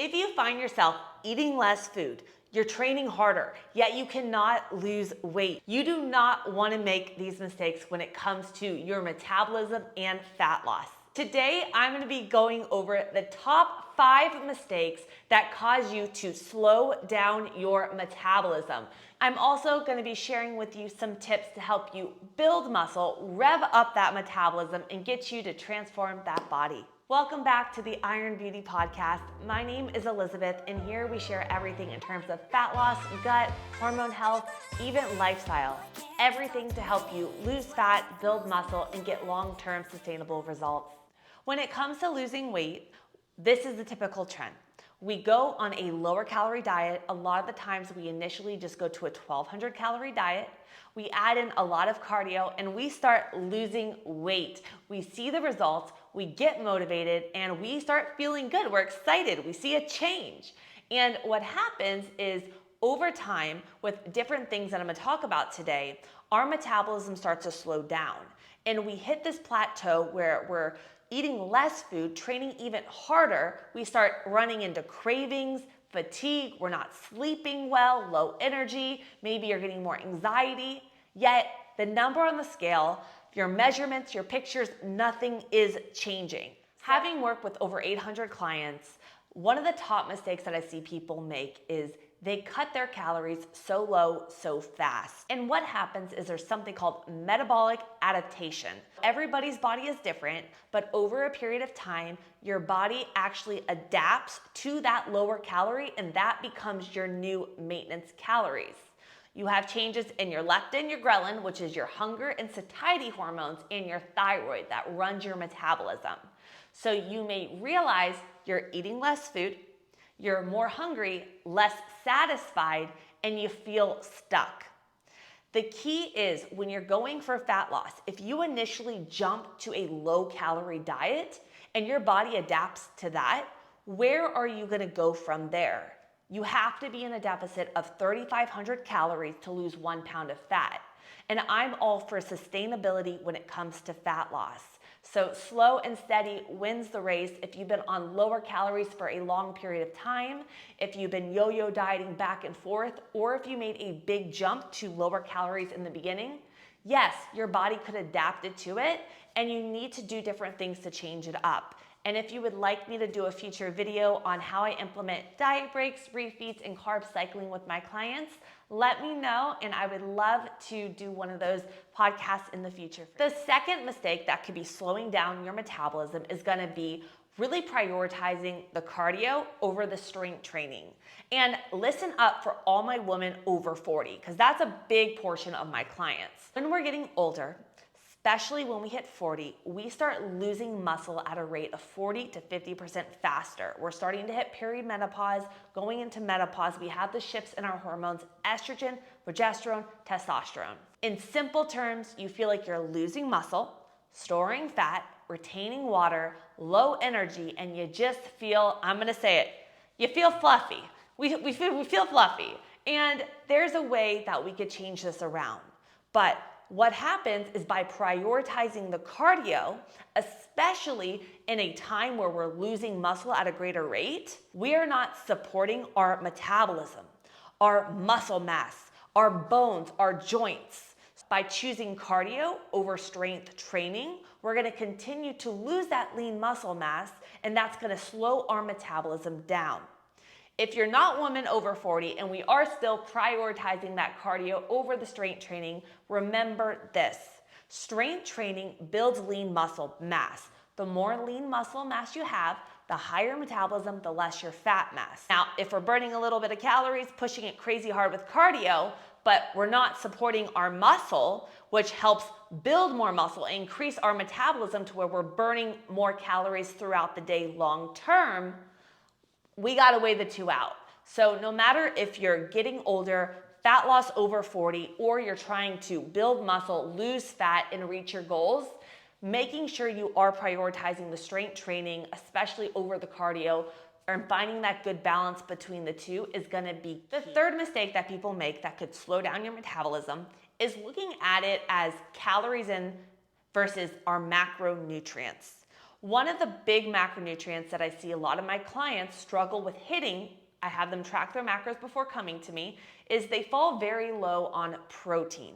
If you find yourself eating less food, you're training harder, yet you cannot lose weight, you do not want to make these mistakes when it comes to your metabolism and fat loss. Today, I'm going to be going over the top 5 mistakes that cause you to slow down your metabolism. I'm also going to be sharing with you some tips to help you build muscle, rev up that metabolism, and get you to transform that body. Welcome back to the Iron Beauty Podcast. My name is Elizabeth, and here we share everything in terms of fat loss, gut, hormone health, even lifestyle. Everything to help you lose fat, build muscle, and get long-term sustainable results. When it comes to losing weight, this is the typical trend. We go on a lower calorie diet. A lot of the times we initially just go to a 1,200 calorie diet. We add in a lot of cardio and we start losing weight. We see the results, we get motivated, and we start feeling good. We're excited, we see a change. And what happens is over time, with different things that I'm gonna talk about today, our metabolism starts to slow down. And we hit this plateau where we're eating less food, training even harder, we start running into cravings, fatigue, we're not sleeping well, low energy, maybe you're getting more anxiety, yet the number on the scale, your measurements, your pictures, nothing is changing. Having worked with over 800 clients, one of the top mistakes that I see people make is they cut their calories so low, so fast. And what happens is there's something called metabolic adaptation. Everybody's body is different, but over a period of time, your body actually adapts to that lower calorie, and that becomes your new maintenance calories. You have changes in your leptin, your ghrelin, which is your hunger and satiety hormones, and your thyroid that runs your metabolism. So you may realize you're eating less food, you're more hungry, less satisfied, and you feel stuck. The key is when you're going for fat loss, if you initially jump to a low calorie diet and your body adapts to that, where are you gonna go from there? You have to be in a deficit of 3,500 calories to lose 1 pound of fat. And I'm all for sustainability when it comes to fat loss. So slow and steady wins the race. If you've been on lower calories for a long period of time, if you've been yo-yo dieting back and forth, or if you made a big jump to lower calories in the beginning, yes, your body could adapt it to it, and you need to do different things to change it up. And if you would like me to do a future video on how I implement diet breaks, refeeds, and carb cycling with my clients, let me know, and I would love to do one of those podcasts in the future. The second mistake that could be slowing down your metabolism is gonna be really prioritizing the cardio over the strength training. And listen up for all my women over 40, because that's a big portion of my clients. When we're getting older, especially when we hit 40, we start losing muscle at a rate of 40 to 50% faster. We're starting to hit perimenopause, going into menopause. We have the shifts in our hormones, estrogen, progesterone, testosterone. In simple terms, you feel like you're losing muscle, storing fat, retaining water, low energy, and you just feel, I'm gonna say it, you feel fluffy. We feel fluffy. And there's a way that we could change this around. But what happens is by prioritizing the cardio, especially in a time where we're losing muscle at a greater rate, we are not supporting our metabolism, our muscle mass, our bones, our joints. By choosing cardio over strength training, we're gonna continue to lose that lean muscle mass, and that's gonna slow our metabolism down. If you're not woman over 40 and we are still prioritizing that cardio over the strength training, remember this. Strength training builds lean muscle mass. The more lean muscle mass you have, the higher metabolism, the less your fat mass. Now, if we're burning a little bit of calories, pushing it crazy hard with cardio, but we're not supporting our muscle, which helps build more muscle, increase our metabolism to where we're burning more calories throughout the day long term, we gotta weigh the two out. So no matter if you're getting older, fat loss over 40, or you're trying to build muscle, lose fat, and reach your goals, making sure you are prioritizing the strength training, especially over the cardio, and finding that good balance between the two is gonna be key. The third mistake that people make that could slow down your metabolism is looking at it as calories in versus our macronutrients. One of the big macronutrients that I see a lot of my clients struggle with hitting, I have them track their macros before coming to me, is they fall very low on protein.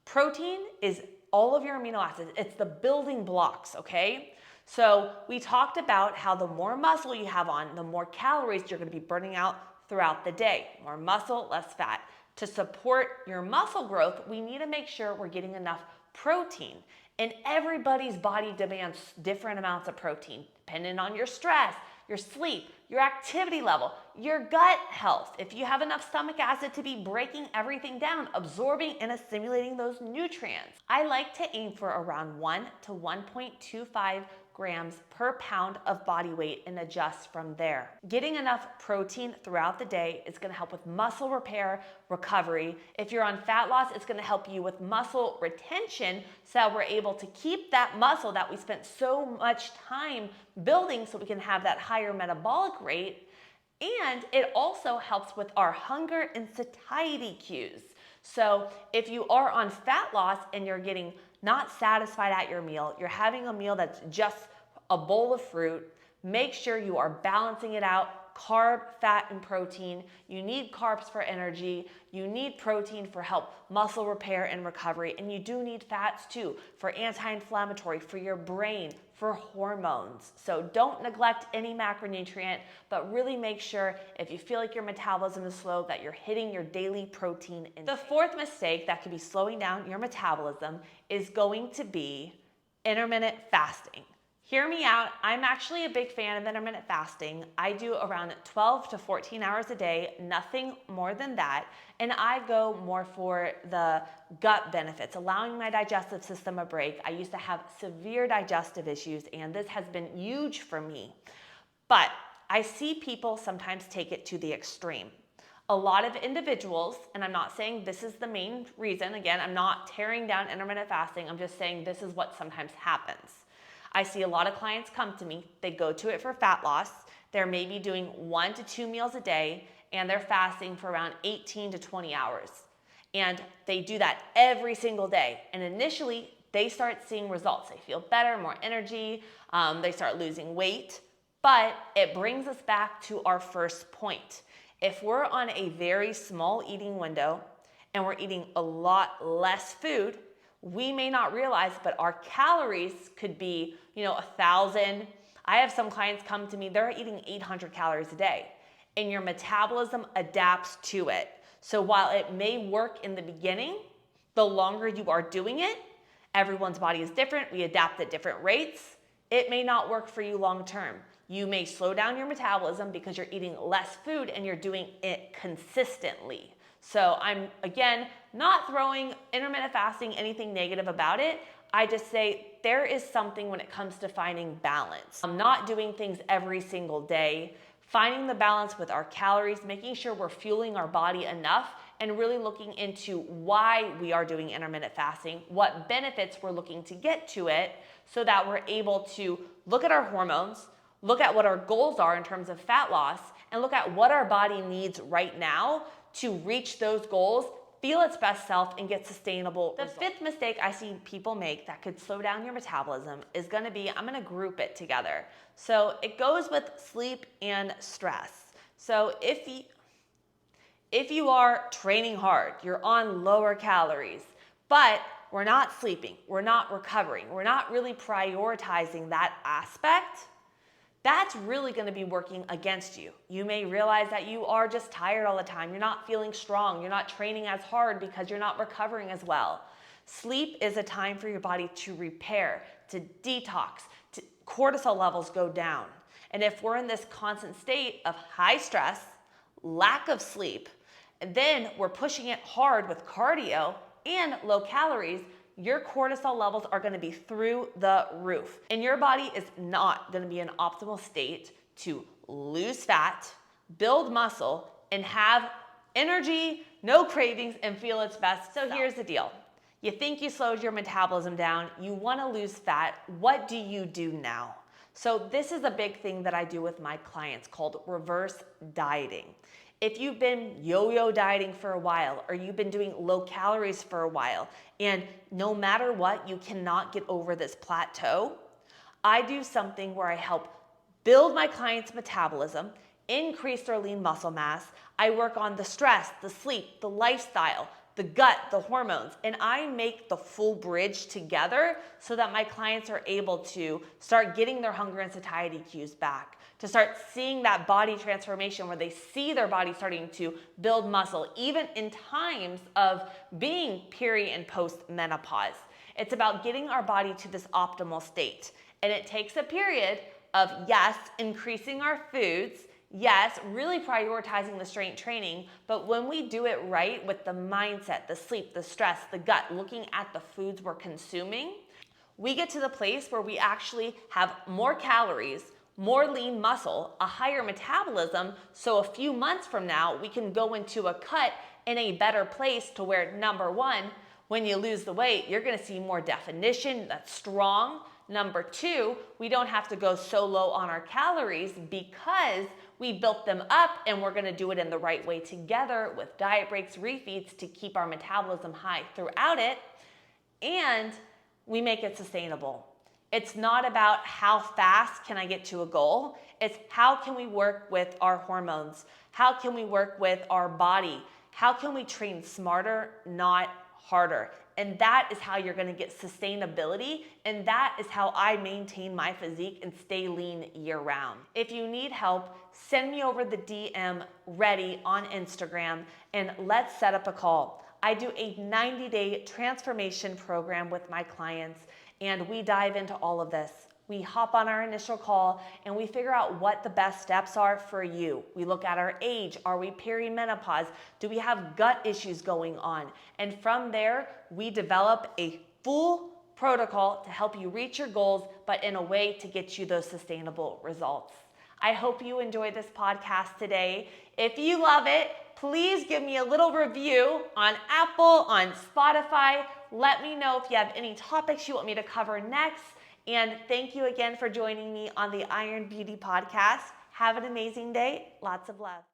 Protein is all of your amino acids. It's the building blocks, okay? So we talked about how the more muscle you have on, the more calories you're gonna be burning out throughout the day. More muscle, less fat. To support your muscle growth, we need to make sure we're getting enough protein. And everybody's body demands different amounts of protein, depending on your stress, your sleep, your activity level, your gut health. If you have enough stomach acid to be breaking everything down, absorbing and assimilating those nutrients. I like to aim for around 1 to 1.25 grams per pound of body weight and adjust from there. Getting enough protein throughout the day is gonna help with muscle repair, recovery. If you're on fat loss, it's gonna help you with muscle retention so that we're able to keep that muscle that we spent so much time building so we can have that higher metabolic rate. And it also helps with our hunger and satiety cues. So if you are on fat loss and you're getting not satisfied at your meal, you're having a meal that's just a bowl of fruit, make sure you are balancing it out, carb, fat, and protein. You need carbs for energy, you need protein for help muscle repair and recovery, and you do need fats too for anti-inflammatory, for your brain, for hormones. So don't neglect any macronutrient, but really make sure if you feel like your metabolism is slow that you're hitting your daily protein intake. The fourth mistake that could be slowing down your metabolism is going to be intermittent fasting. Hear me out, I'm actually a big fan of intermittent fasting. I do around 12 to 14 hours a day, nothing more than that. And I go more for the gut benefits, allowing my digestive system a break. I used to have severe digestive issues, and this has been huge for me. But I see people sometimes take it to the extreme. A lot of individuals, and I'm not saying this is the main reason, again, I'm not tearing down intermittent fasting, I'm just saying this is what sometimes happens. I see a lot of clients come to me, they go to it for fat loss, they're maybe doing 1 to 2 meals a day, and they're fasting for around 18 to 20 hours. And they do that every single day. And initially, they start seeing results. They feel better, more energy, they start losing weight. But it brings us back to our first point. If we're on a very small eating window and we're eating a lot less food, we may not realize, but our calories could be, 1,000. I have some clients come to me, they're eating 800 calories a day, and your metabolism adapts to it. So while it may work in the beginning, the longer you are doing it, everyone's body is different, we adapt at different rates, it may not work for you long term. You may slow down your metabolism because you're eating less food and you're doing it consistently. So I'm, again, not throwing intermittent fasting anything negative about it. I just say there is something when it comes to finding balance. I'm not doing things every single day, finding the balance with our calories, making sure we're fueling our body enough, and really looking into why we are doing intermittent fasting, what benefits we're looking to get to it, so that we're able to look at our hormones, look at what our goals are in terms of fat loss, and look at what our body needs right now to reach those goals, feel its best self, and get sustainable results. The fifth mistake I see people make that could slow down your metabolism is gonna be, I'm gonna group it together. So it goes with sleep and stress. So if you are training hard, you're on lower calories, but we're not sleeping, we're not recovering, we're not really prioritizing that aspect, that's really going to be working against you. You may realize that you are just tired all the time. You're not feeling strong. You're not training as hard because you're not recovering as well. Sleep is a time for your body to repair, to detox, to cortisol levels go down. And if we're in this constant state of high stress, lack of sleep, and then we're pushing it hard with cardio and low calories, your cortisol levels are gonna be through the roof. And your body is not gonna be in optimal state to lose fat, build muscle, and have energy, no cravings, and feel its best. So here's the deal. You think you slowed your metabolism down, you wanna lose fat, what do you do now? So this is a big thing that I do with my clients called reverse dieting. If you've been yo-yo dieting for a while, or you've been doing low calories for a while, and no matter what, you cannot get over this plateau, I do something where I help build my client's metabolism, increase their lean muscle mass. I work on the stress, the sleep, the lifestyle, the gut, the hormones, and I make the full bridge together so that my clients are able to start getting their hunger and satiety cues back, to start seeing that body transformation where they see their body starting to build muscle, even in times of being peri and post menopause. It's about getting our body to this optimal state. And it takes a period of, yes, increasing our foods, yes, really prioritizing the strength training, but when we do it right with the mindset, the sleep, the stress, the gut, looking at the foods we're consuming, we get to the place where we actually have more calories, more lean muscle, a higher metabolism, so a few months from now, we can go into a cut in a better place to where, number one, when you lose the weight, you're gonna see more definition that's strong. Number two, we don't have to go so low on our calories because we built them up and we're gonna do it in the right way together with diet breaks, refeeds to keep our metabolism high throughout it, and we make it sustainable. It's not about how fast can I get to a goal, it's how can we work with our hormones, how can we work with our body, how can we train smarter, not harder. And that is how you're gonna get sustainability, and that is how I maintain my physique and stay lean year round. If you need help, send me over the DM ready on Instagram and let's set up a call. I do a 90-day transformation program with my clients, and we dive into all of this. We hop on our initial call and we figure out what the best steps are for you. We look at our age. Are we perimenopause? Do we have gut issues going on? And from there, we develop a full protocol to help you reach your goals, but in a way to get you those sustainable results. I hope you enjoyed this podcast today. If you love it, please give me a little review on Apple, on Spotify. Let me know if you have any topics you want me to cover next. And thank you again for joining me on the Iron Beauty Podcast. Have an amazing day. Lots of love.